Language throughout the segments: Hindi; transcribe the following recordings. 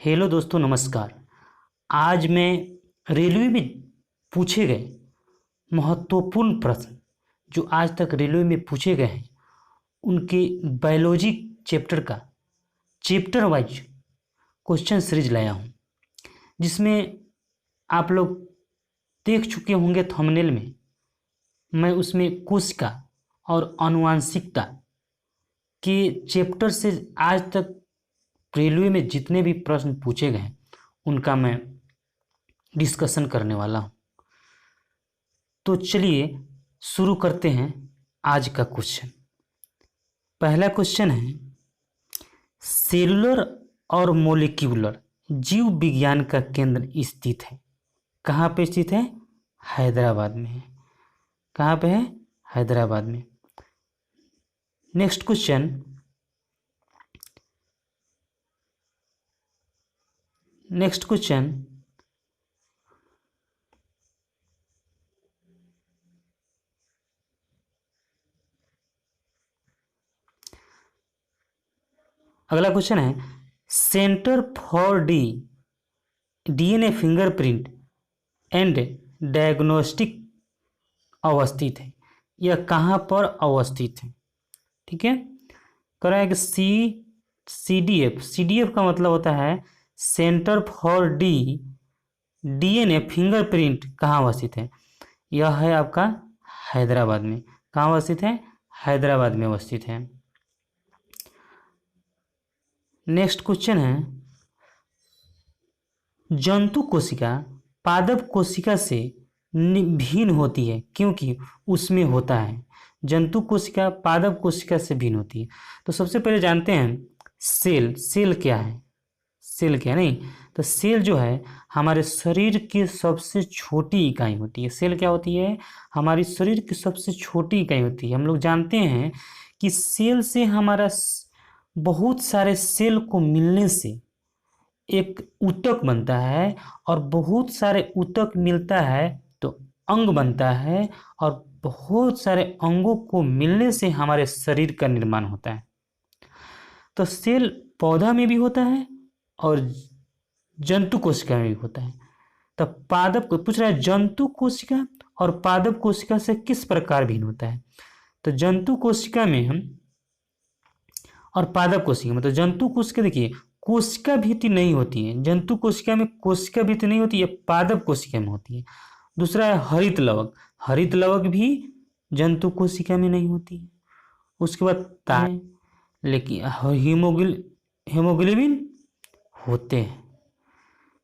हेलो दोस्तों, नमस्कार। आज मैं रेलवे में पूछे गए महत्वपूर्ण प्रश्न जो आज तक रेलवे में पूछे गए हैं उनके बायोलॉजी चैप्टर का चैप्टर वाइज क्वेश्चन सीरीज लाया हूँ, जिसमें आप लोग देख चुके होंगे थंबनेल में। मैं उसमें कोशिका और आनुवंशिकता के चैप्टर से आज तक रेलवे में जितने भी प्रश्न पूछे गए हैं उनका मैं डिस्कशन करने वाला हूं। तो चलिए शुरू करते हैं आज का क्वेश्चन। पहला क्वेश्चन है, सेलुलर और मोलिक्यूलर जीव विज्ञान का केंद्र स्थित है। कहाँ पे स्थित है? हैदराबाद में है। कहाँ पे है? हैदराबाद में। नेक्स्ट क्वेश्चन, अगला क्वेश्चन है, centre for DNA fingerprint and diagnostic अवस्थित है। यह कहाँ पर अवस्थित है? ठीक है, कह रहा है कि सीडीएफ का मतलब होता है सेंटर फॉर डीएनए फिंगरप्रिंट कहाँ अवस्थित है? यह है आपका हैदराबाद में। कहाँ अवस्थित है? हैदराबाद में अवस्थित है। नेक्स्ट क्वेश्चन है, जंतु कोशिका पादप कोशिका से भिन्न होती है क्योंकि उसमें होता है। जंतु कोशिका पादप कोशिका से भिन्न होती है। तो सबसे पहले जानते हैं सेल क्या है। सेल क्या नहीं, तो सेल जो है हमारे शरीर की सबसे छोटी इकाई होती है। सेल क्या होती है? हमारी शरीर की सबसे छोटी इकाई होती है। हम लोग जानते हैं कि सेल से हमारा बहुत सारे सेल को मिलने से एक ऊतक बनता है, और बहुत सारे ऊतक मिलता है तो अंग बनता है, और बहुत सारे अंगों को मिलने से हमारे शरीर का निर्माण होता है। तो सेल पौधा में भी होता है और जंतु कोशिका में भी होता है। तो पादप को पूछ रहा है, जंतु कोशिका और पादप कोशिका से किस प्रकार भिन्न होता है? तो जंतु कोशिका में हम और पादप कोशिका में, तो जंतु कोशिका देखिए कोशिका भित्ति नहीं होती है। जंतु कोशिका में कोशिका भित्ति नहीं होती है, पादप कोशिका में होती है। दूसरा है हरित लवक। हरित लवक भी जंतु कोशिका में नहीं होती है। उसके बाद तारा, लेकिन हीमोग्लोबिन होते हैं,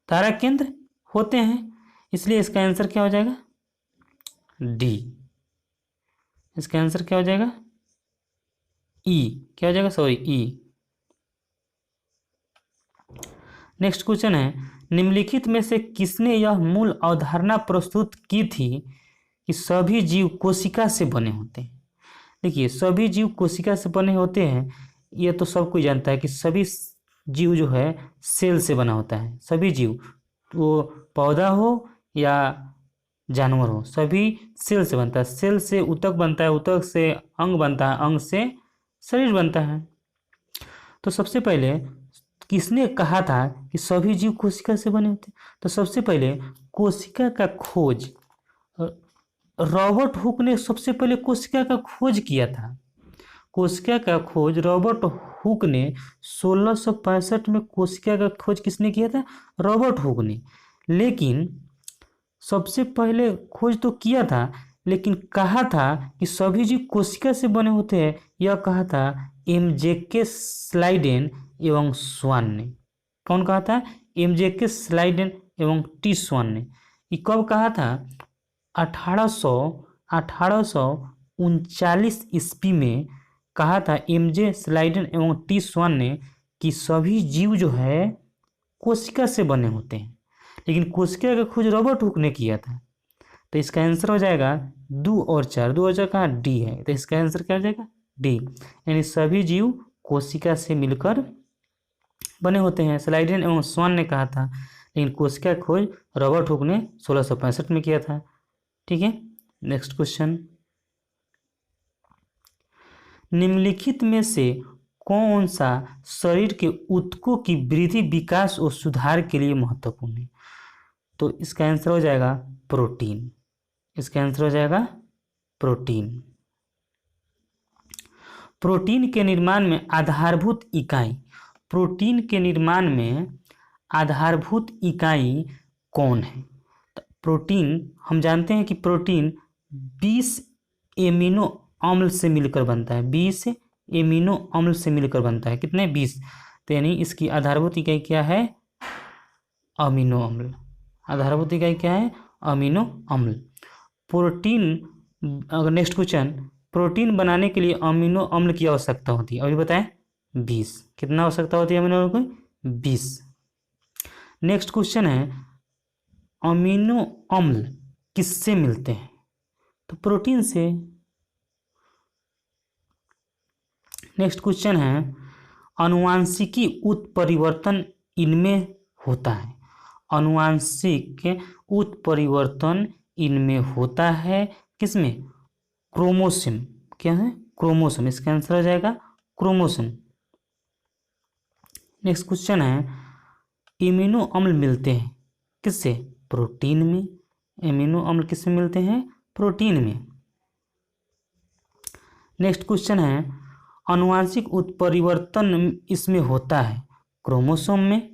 तारा केंद्र होते हैं। इसलिए इसका आंसर क्या हो जाएगा? डी। इसका आंसर क्या हो जाएगा? ई। क्या हो जाएगा? सॉरी, ई। नेक्स्ट क्वेश्चन है, निम्नलिखित में से किसने यह मूल अवधारणा प्रस्तुत की थी कि सभी जीव कोशिका से बने होते हैं? देखिए, सभी जीव कोशिका से बने होते हैं, ये तो सब कोई जानता है कि सभी जीव जो है सेल से बना होता है। सभी जीव, वो पौधा हो या जानवर हो, सभी सेल से बनता है। सेल से ऊतक बनता है, ऊतक से अंग बनता है, अंग से शरीर बनता है। तो सबसे पहले किसने कहा था कि सभी जीव कोशिका से बने होते? तो सबसे पहले कोशिका का खोज रॉबर्ट हुक ने सबसे पहले कोशिका का खोज किया था। कोशिका का खोज रॉबर्ट हुक ने 1665 में कोशिका का खोज किसने किया था? रॉबर्ट हुक ने। लेकिन सबसे पहले खोज तो किया था, लेकिन कहा था कि सभी जीव कोशिका से बने होते हैं, यह कहा था एमजेके स्लाइडेन एवं स्वान ने। कौन कहा था? एमजेके स्लाइडेन एवं टी स्वान ने। ये कब कहा था? 1839 ईस्वी में कहा था एमजे स्लाइडेन एवं टी स्वान ने कि सभी जीव जो है कोशिका से बने होते हैं। लेकिन कोशिका का खोज रॉबर्ट हुक ने किया था। तो इसका आंसर हो जाएगा 2 और 4। 2 और 4 कहाँ? डी है। तो इसका आंसर क्या हो जाएगा? डी। यानी सभी जीव कोशिका से मिलकर बने होते हैं। स्लाइडेन एवं स्वान ने कहा था, लेकिन कोशिका का खोज रॉबर्ट हुक ने 1665 में किया था। ठीक है, नेक्स्ट क्वेश्चन, निम्नलिखित में से कौन सा शरीर के ऊतकों की वृद्धि, विकास और सुधार के लिए महत्वपूर्ण है? तो इसका आंसर हो जाएगा प्रोटीन। इसका आंसर हो जाएगा प्रोटीन। प्रोटीन के निर्माण में आधारभूत इकाई, प्रोटीन के निर्माण में आधारभूत इकाई कौन है? तो प्रोटीन, हम जानते हैं कि प्रोटीन 20 एमिनो अम्ल से मिलकर बनता है। 20 एमिनो अम्ल से मिलकर बनता है। कितने? 20। तो यानी इसकी आधारभूत इकाई क्या है? अमीनो अम्ल। आधारभूत इकाई क्या है? अमीनो अम्ल। प्रोटीन, अगर नेक्स्ट क्वेश्चन, प्रोटीन बनाने के लिए अमीनो अम्ल की आवश्यकता होती है, अभी बताएं? 20। कितना आवश्यकता होती है अमीनो अम्ल की? 20। नेक्स्ट क्वेश्चन है, अमीनो अम्ल किससे मिलते हैं? तो प्रोटीन से। नेक्स्ट क्वेश्चन है, अनुवांशिकी उत्परिवर्तन इनमें होता है। अनुवांशिक उत्परिवर्तन इनमें होता है किसमें? क्रोमोसोम। क्या है? क्रोमोसोम। इसका आंसर हो जाएगा क्रोमोसोम। नेक्स्ट क्वेश्चन है, इम्यूनो अम्ल मिलते हैं किससे? प्रोटीन में। इम्यूनो अम्ल किससे मिलते हैं? प्रोटीन में। नेक्स्ट क्वेश्चन है, अनुवांशिक उत्परिवर्तन इसमें होता है क्रोमोसोम में।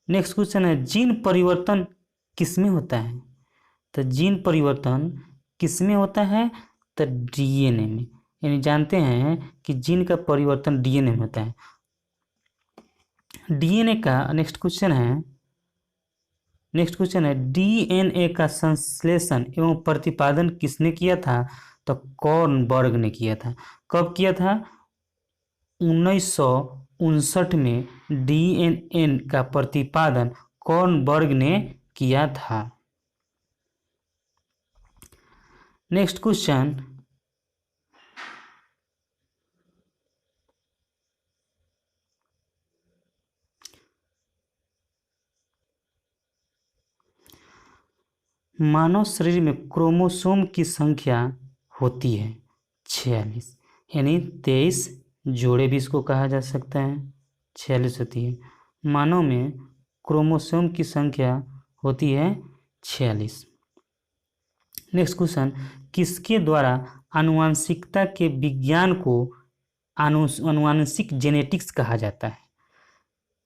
नेक्स्ट क्वेश्चन है, जीन परिवर्तन किसमें होता है? तो जीन परिवर्तन किसमें होता है? तो डीएनए में। यानी जानते हैं कि जीन का परिवर्तन डीएनए में होता है। डीएनए का नेक्स्ट क्वेश्चन है, डीएनए का संश्लेषण एवं प्रतिपादन किसने किया था? तो कॉर्नबर्ग ने किया था। कब किया था? 1959 में डीएनए का प्रतिपादन कॉर्नबर्ग ने किया था। नेक्स्ट क्वेश्चन, मानव शरीर में क्रोमोसोम की संख्या होती है 46, यानी 23 जोड़े भी इसको कहा जा सकता है। 46 होती है। मानव में क्रोमोसोम की संख्या होती है 46। नेक्स्ट क्वेश्चन, किसके द्वारा आनुवंशिकता के विज्ञान को आनुवंशिक जेनेटिक्स कहा जाता है?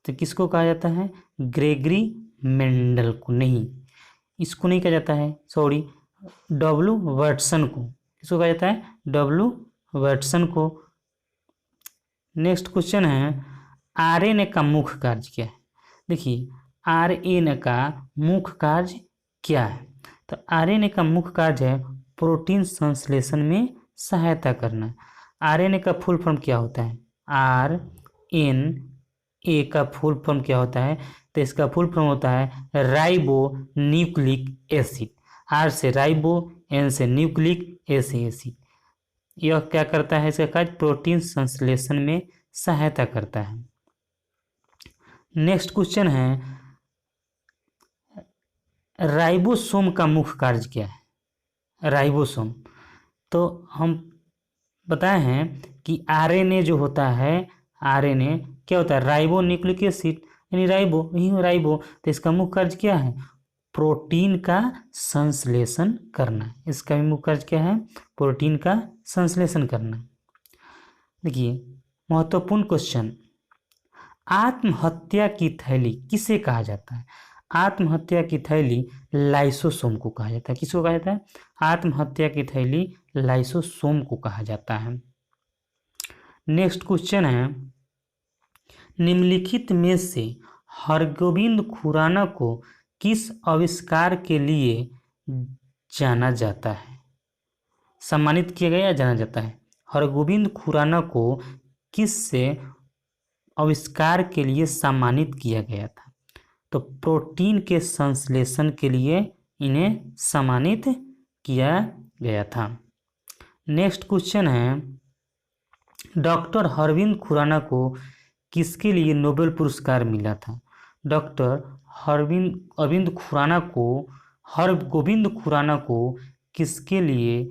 तो किसको कहा जाता है? ग्रेगरी मेंडल को। नहीं, इसको नहीं कहा जाता है, सॉरी, डब्ल्यू वाटसन को। किसको कहा जाता है? डब्ल्यू वाटसन को। नेक्स्ट क्वेश्चन है, आरएनए का मुख्य कार्य क्या है? देखिए, आरएनए का मुख्य कार्य क्या है? तो आरएनए का मुख्य कार्य है प्रोटीन संश्लेषण में सहायता करना। आरएनए का फुल फॉर्म क्या होता है? आरएनए का फुल फॉर्म क्या होता है? तो इसका फुल फॉर्म होता है राइबो न्यूक्लिक एसिड। आर से राइबो, एन से न्यूक्लिक, ए से एसिड। यह क्या करता है? इसका कार्य प्रोटीन संश्लेषण में सहायता करता है। नेक्स्ट क्वेश्चन है, राइबोसोम का मुख्य कार्य क्या है? राइबोसोम, तो हम बताए हैं कि आरएनए जो होता है, आरएनए क्या होता है? राइबो न्यूक्लिक एसिड, यानी राइबो, यही राइबो। तो इसका मुख्य कार्य क्या है? प्रोटीन का संश्लेषण करना। इसका भी मुख्य कार्य क्या है? प्रोटीन का संश्लेषण करना। देखिए, महत्वपूर्ण क्वेश्चन, आत्महत्या की थैली किसे कहा जाता है? आत्महत्या की थैली लाइसोसोम को कहा जाता है। किसको कहा जाता है? आत्महत्या की थैली लाइसोसोम को कहा जाता है। नेक्स्ट क्वेश्चन है, निम्नलिखित में से हरगोविंद खुराना को किस आविष्कार के लिए जाना जाता है? सम्मानित किया गया या जाना जाता है? हरगोविंद खुराना को किस से आविष्कार के लिए सम्मानित किया गया था? तो प्रोटीन के संश्लेषण के लिए इन्हें सम्मानित किया गया था। नेक्स्ट क्वेश्चन है, डॉक्टर हरगोविंद खुराना को किसके लिए नोबेल पुरस्कार मिला था? डॉक्टर हरगोविंद खुराना को किसके लिए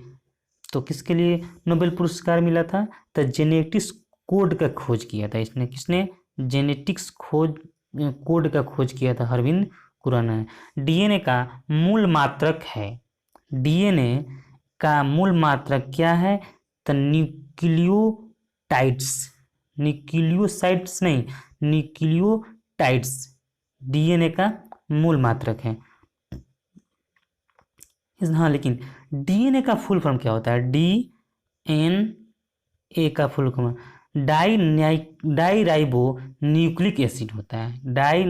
तो किसके लिए नोबेल पुरस्कार मिला था? तो जेनेटिक्स कोड का खोज किया था इसने। किसने? जेनेटिक्स कोड का खोज किया था अरविंद खुराना ने। डीएनए का मूल मात्रक है, डीएनए का मूल मात्रक क्या है? तो न्यूक्लियोटाइड्स, न्यूक्लियोसाइड्स नहीं, न्यूक्लियोटाइड्स डीएनए का मूल मात्रक है। हाँ, लेकिन डीएनए का फुल फॉर्म क्या होता है? डीएनए का full form di ribo nucleic acid होता है। डाई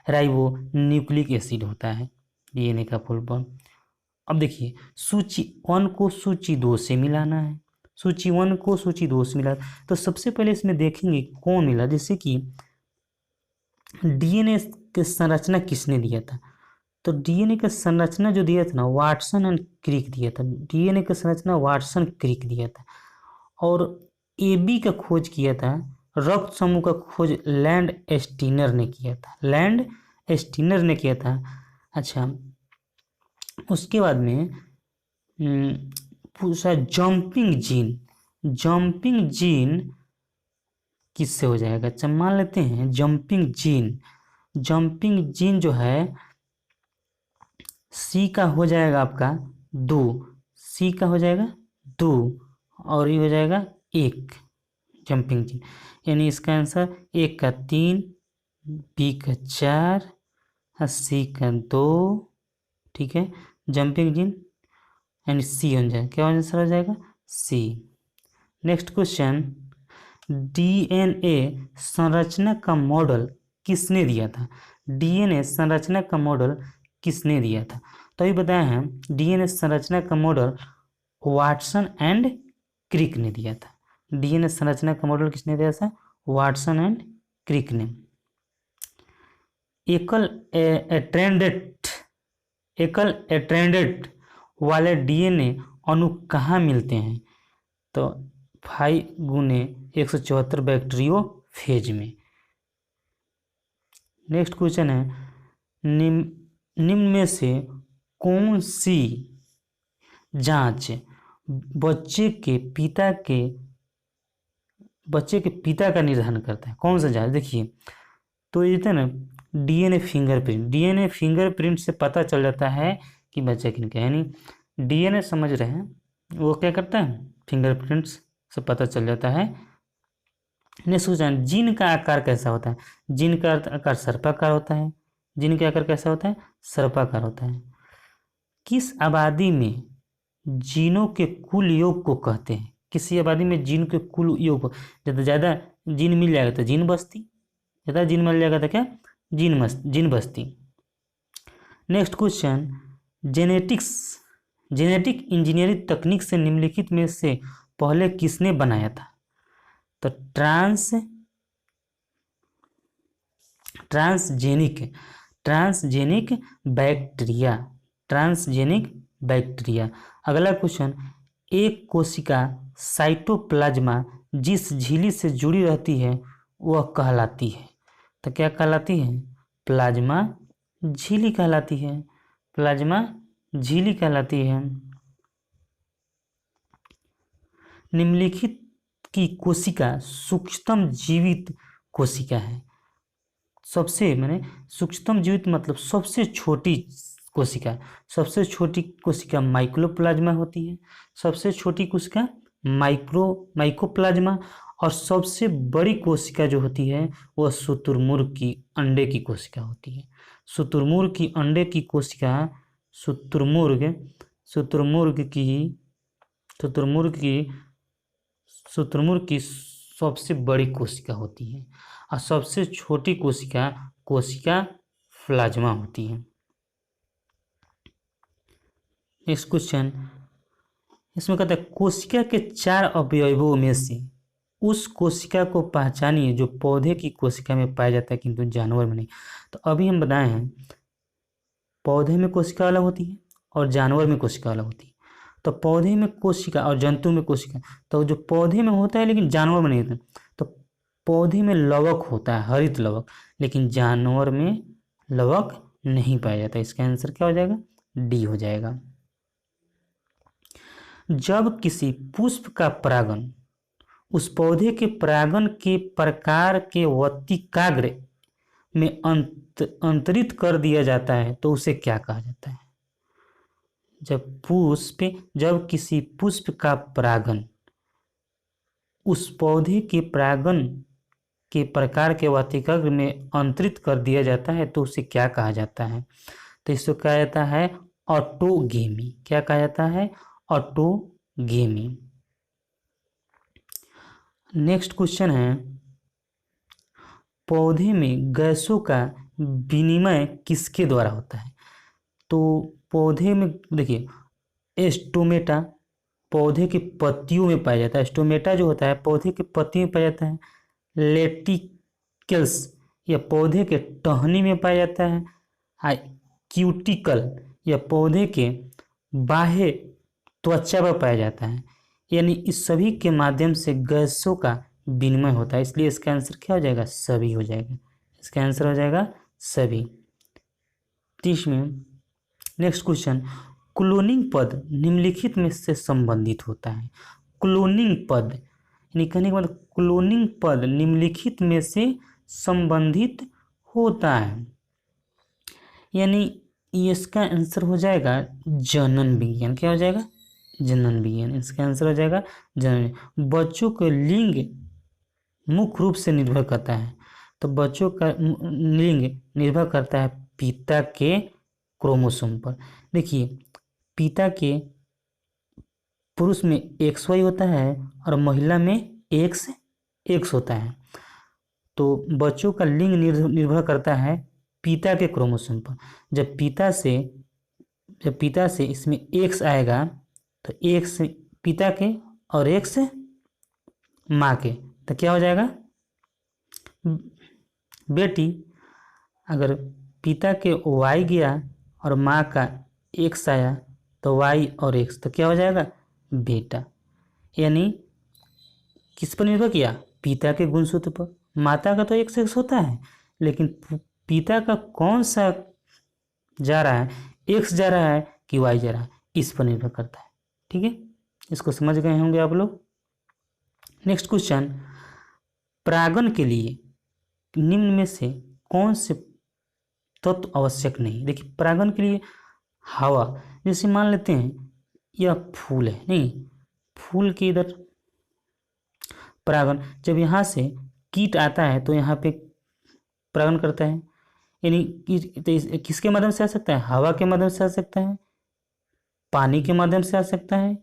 राइबो न्यूक्लिक एसिड होता है डीएनए का फुल फॉर्म। अब देखिए, सूची 1 को सूची 2 से मिलाना है, सूची 1 को सूची 2 से मिला। तो सबसे पहले इसमें देखेंगे कौन मिला। जैसे कि डीएनए की संरचना किसने दिया था? तो डीएनए का संरचना जो दिया था ना, वाटसन एंड क्रिक दिया था। डीएनए का संरचना वाटसन क्रिक दिया था। और एबी का खोज किया था, रक्त समूह का खोज लैंड एस्टीनर ने किया था, लैंड एस्टीनर ने किया था। अच्छा, उसके बाद में पूछा जंपिंग जीन, जंपिंग जीन किससे हो जाएगा? अच्छा, मान लेते हैं जंपिंग जीन, जंपिंग जीन जो है सी का हो जाएगा आपका 2, सी का हो जाएगा 2 और ये हो जाएगा 1 जंपिंग जीन। यानी इसका आंसर 1 का 3, बी का 4 और सी का 2। ठीक है, जंपिंग जीन यानी सी हो जाएगा। क्या आंसर हो जाएगा? सी। नेक्स्ट क्वेश्चन, डीएनए संरचना का मॉडल किसने दिया था? डीएनए संरचना का मॉडल किसने दिया था? तो अभी बताया है डीएनए संरचना का मॉडल वाटसन एंड क्रिक ने दिया था। डीएनए संरचना का मॉडल किसने दिया था? वाटसन एंड क्रिक ने। एकल एट्रेंडेड वाले डीएनए अणु कहाँ मिलते हैं? तो 5 गुने 174 बैक्टीरियोफेज में। नेक्स्ट क्वेश्चन है, निम्न में से कौन सी जांच बच्चे के पिता का निर्धारण करता है? कौन सा जांच? देखिए, तो ये ना डीएनए फिंगरप्रिंट, डीएनए फिंगरप्रिंट से पता चल जाता है कि बच्चा किनका है। यानी डीएनए समझ रहे हैं, वो क्या करता है? फिंगरप्रिंट्स से पता चल जाता है। नेक्स्ट क्वेश्चन, जीन का आकार कैसा होता है? जीन का आकार सर्पाकार होता है। जीन का आकार कैसा होता है? सर्पाकार होता है। किस आबादी में जीनों के कुल योग को कहते हैं? किसी आबादी में जीन के कुल योग को, ज़्यादा जीन मिल जाएगा तो जीन बस्ती, ज़्यादा जीन मिल जाएगा तो क्या? जीन बस्ती। नेक्स्ट क्वेश्चन, जेनेटिक इंजीनियरिंग तकनीक से निम्नलिखित में से पहले किसने बनाया था? तो ट्रांसजेनिक बैक्टीरिया। अगला क्वेश्चन, एक कोशिका साइटोप्लाज्मा जिस झिल्ली से जुड़ी रहती है वह कहलाती है? तो क्या कहलाती है? प्लाज्मा झिल्ली कहलाती है, प्लाज्मा झिल्ली कहलाती है। निम्नलिखित की कोशिका सूक्ष्मतम जीवित कोशिका है? सबसे माने सूक्ष्मतम जीवित मतलब सबसे छोटी कोशिका, सबसे छोटी कोशिका माइक्रोप्लाज्मा होती है, सबसे छोटी कोशिका माइकोप्लाज्मा, और सबसे बड़ी कोशिका जो होती है वह शुतुरमुर्ग की अंडे की कोशिका होती है। शुतुरमुर्ग की अंडे की कोशिका शुतुरमुर्ग की सबसे बड़ी कोशिका होती है, और सबसे छोटी कोशिका प्लाज्मा होती है। नेक्स्ट क्वेश्चन, इसमें कहता है कोशिका के 4 अवयवों में से उस कोशिका को पहचानिए जो पौधे की कोशिका में पाया जाता है किंतु जानवर में नहीं। तो अभी हम बताए हैं पौधे में कोशिका अलग होती है और जानवर में कोशिका अलग होती है। तो पौधे में कोशिका और जंतु में कोशिका, तो जो पौधे में होता है लेकिन जानवर में नहीं होता, तो पौधे में लवक होता है, हरित लवक, लेकिन जानवर में लवक नहीं पाया जाता। इसका आंसर क्या हो जाएगा? डी हो जाएगा। जब किसी पुष्प का परागण उस पौधे के परागण के प्रकार के वर्तिकाग्र में अंतरित कर दिया जाता है तो उसे क्या कहा जाता है? जब किसी पुष्प का परागण उस पौधे के परागण के प्रकार के वर्तिकाग्र में अंतरित कर दिया जाता है तो उसे क्या कहा जाता है? तो इसको कहा जाता है ऑटोगेमी। क्या कहा जाता है? ऑटोगेमी। नेक्स्ट क्वेश्चन है, पौधे में गैसों का विनिमय किसके द्वारा होता है? तो पौधे में देखिए, स्टोमेटा पौधे की पत्तियों में पाया जाता है। स्टोमेटा जो होता है पौधे की पत्तियों में पाया जाता है। लेटिकल्स या पौधे के टहनी में पाया जाता है। क्यूटिकल या पौधे के बाह्य त्वचा पर पाया जाता है। यानी इस सभी के माध्यम से गैसों का विनिमय होता है, इसलिए इसका आंसर क्या हो जाएगा? सभी हो जाएगा। इसका आंसर हो जाएगा सभी। 30 में नेक्स्ट क्वेश्चन, क्लोनिंग पद निम्नलिखित में से संबंधित होता है। क्लोनिंग पद यानी कहने के मतलब क्लोनिंग पद निम्नलिखित में से संबंधित होता है, यानी इसका आंसर हो जाएगा जनन विज्ञान। क्या हो जाएगा? जनन विज्ञान। इसका आंसर हो जाएगा जनन। बच्चों के लिंग मुख्य रूप से निर्भर करता है, तो बच्चों का लिंग निर्भर करता है पिता के क्रोमोसोम पर। देखिए, पिता के पुरुष में XY होता है और महिला में XX होता है। तो बच्चों का लिंग निर्भर करता है पिता के क्रोमोसोम पर। जब पिता से इसमें X आएगा तो X पिता के और X माँ के, तो क्या हो जाएगा बेटी। अगर पिता के Y गया और माँ का X आया तो Y और X, तो क्या हो जाएगा बेटा। यानी किस पर निर्भर किया? पिता के गुणसूत्र पर। माता का तो XX होता है, लेकिन पिता का कौन सा जा रहा है, X जा रहा है कि Y जा रहा है, इस पर निर्भर करता है। ठीक है, इसको समझ गए होंगे आप लोग। नेक्स्ट क्वेश्चन, परागण के लिए निम्न में से कौन से तत्व आवश्यक नहीं? देखिए, परागण के लिए हवा, जैसे मान लेते हैं यह फूल है, नहीं फूल के इधर परागण, जब यहाँ से कीट आता है तो यहाँ पे परागण करता है। यानी किसके माध्यम से आ सकता है? हवा के माध्यम से आ सकता है, पानी के माध्यम से आ सकता है,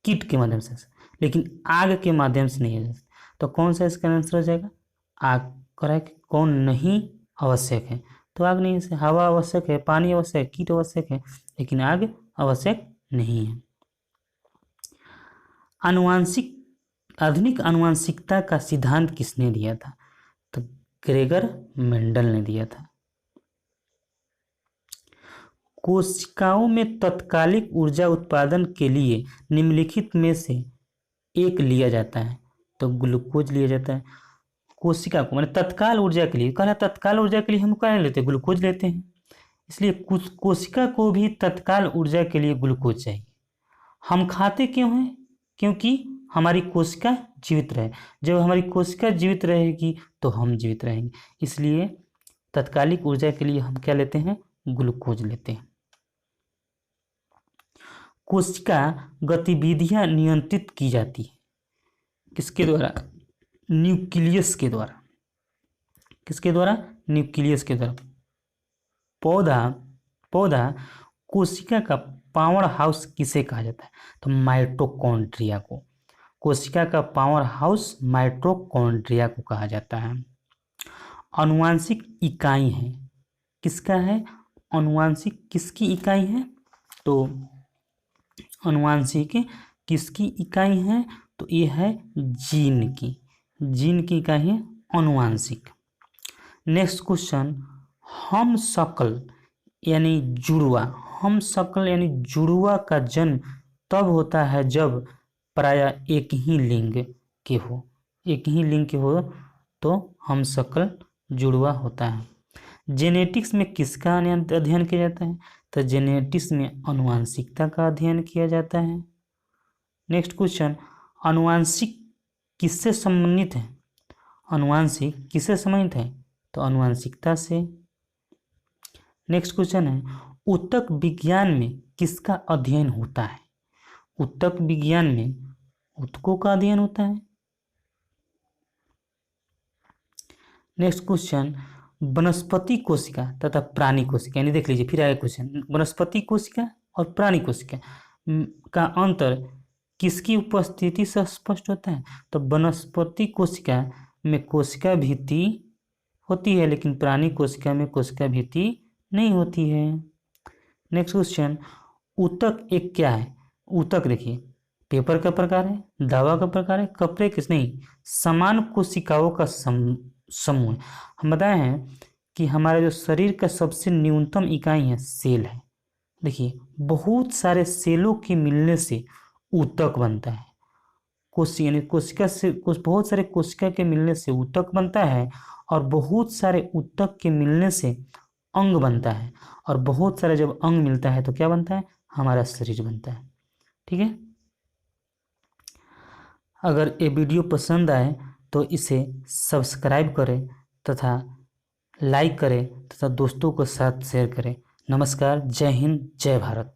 कीट के माध्यम से आ सकता है, लेकिन आग के माध्यम से नहीं आ सकता। तो कौन सा इसका आंसर हो जाएगा? आग। करा कि कौन नहीं आवश्यक है, तो आग नहीं है। हवा आवश्यक है, पानी आवश्यक है, कीट आवश्यक है, लेकिन आग आवश्यक नहीं है। आधुनिक आनुवांशिकता का सिद्धांत किसने दिया था? तो ग्रेगर मेंडल ने दिया था। कोशिकाओं में तत्कालिक ऊर्जा उत्पादन के लिए निम्नलिखित में से एक लिया जाता है, तो ग्लूकोज लिया जाता है। कोशिका को मैंने तत्काल ऊर्जा के लिए कहा, तत्काल ऊर्जा के लिए हम क्या लेते हैं? ग्लूकोज लेते हैं। इसलिए कोशिका को भी तत्काल ऊर्जा के लिए ग्लूकोज चाहिए। हम खाते क्यों हैं? क्योंकि हमारी कोशिका जीवित रहे। जब हमारी कोशिका जीवित रहेगी तो हम जीवित रहेंगे, इसलिए तत्कालिक ऊर्जा के लिए हम क्या लेते हैं? ग्लूकोज लेते हैं। कोशिका गतिविधियां नियंत्रित की जाती है किसके द्वारा? न्यूक्लियस के द्वारा। किसके द्वारा? न्यूक्लियस के द्वारा। पौधा कोशिका का पावर हाउस किसे कहा जाता है? तो माइटोकॉन्ड्रिया को। कोशिका का पावर हाउस माइटोकॉन्ड्रिया को कहा जाता है। आनुवांशिक इकाई है, किसका है? आनुवांशिक किसकी इकाई है? तो आनुवांशिक किसकी इकाई है? तो ये है जीन की इकाई है आनुवांशिक। नेक्स्ट क्वेश्चन, हम शकल यानी जुड़वा का जन्म तब होता है जब प्रायः एक ही लिंग के हो तो हम शकल जुड़वा होता है। जेनेटिक्स में किसका अध्ययन किया जाता है? तो जेनेटिक्स में आनुवांशिकता का अध्ययन किया जाता है। नेक्स्ट क्वेश्चन, आनुवांशिक किससे संबंधित है? आनुवांशिक किससे संबंधित है? तो आनुवांशिकता से। नेक्स्ट क्वेश्चन है, ऊतक विज्ञान में किसका अध्ययन होता है? ऊतक विज्ञान में ऊतकों का अध्ययन होता है। नेक्स्ट क्वेश्चन, वनस्पति कोशिका तथा प्राणी कोशिका, यानी देख लीजिए फिर आया क्वेश्चन, वनस्पति कोशिका और प्राणी कोशिका का अंतर किसकी उपस्थिति से स्पष्ट होता है? तो वनस्पति कोशिका में कोशिका भित्ति होती है, लेकिन प्राणी कोशिका में कोशिका भित्ति नहीं होती है। नेक्स्ट क्वेश्चन, ऊतक एक क्या है? ऊतक देखिए पेपर का प्रकार है, दवा का प्रकार है, कपड़े किस नहीं, समान कोशिकाओं का समूह है। हम बताए हैं कि हमारे जो शरीर का सबसे न्यूनतम इकाई है सेल है। देखिए बहुत सारे सेलों के मिलने से ऊतक बनता है। यानी कोशिका से बहुत सारे कोशिका के मिलने से ऊतक बनता है, और बहुत सारे ऊतक के मिलने से अंग बनता है, और बहुत सारे जब अंग मिलता है तो क्या बनता है? हमारा शरीर बनता है। ठीक है, अगर ये वीडियो पसंद आए तो इसे सब्सक्राइब करें तथा लाइक करें तथा दोस्तों के साथ शेयर करें। नमस्कार, जय हिंद, जय भारत।